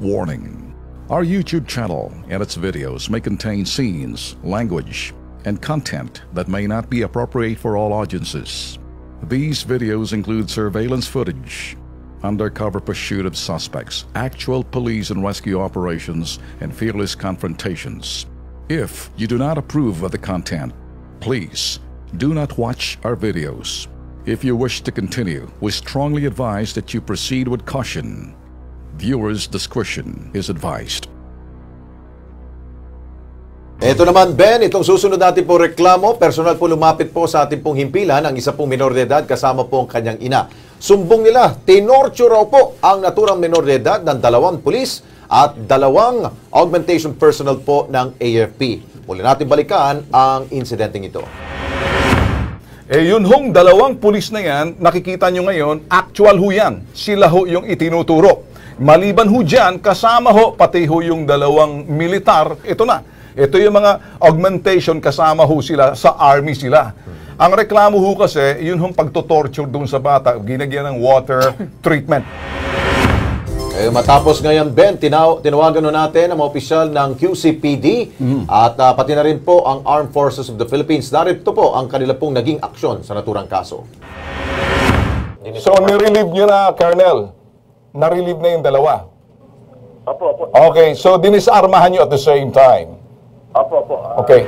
Warning: our YouTube channel and its videos may contain scenes, language, and content that may not be appropriate for all audiences. These videos include surveillance footage, undercover pursuit of suspects, actual police and rescue operations, and fearless confrontations. If you do not approve of the content, please do not watch our videos. If you wish to continue, we strongly advise that you proceed with caution. Viewers' discretion is advised. Ito naman, Ben, itong susunod natin po reklamo, personal po lumapit po sa ating pong himpilan ang isa pong minor de edad kasama po ang kanyang ina. Sumbong nila, tinorture raw po ang naturang minor de edad ng 2 pulis at 2 augmentation personnel po ng AFP. Muli natin balikan ang insidenteng ito. Yun hong 2 pulis na yan, nakikita nyo ngayon, actual ho yan. Sila ho yung itinuturo. Maliban ho dyan, kasama ho, pati ho yung 2 militar. Ito na. Ito yung mga augmentation, kasama ho sila, sa army sila. Ang reklamo ho kasi, yun hong pagtotorture doon sa bata, ginagyan ng water treatment. Matapos ngayon, Ben, tinawagan natin ang mga opisyal ng QCPD at pati na rin po ang Armed Forces of the Philippines. Narito po ang kanila pong naging aksyon sa naturang kaso. So, nirelieve nyo na, Colonel? Narelieve na yung 2? Opo. Okay, so dinisarmahan nyo at the same time? Opo. Okay.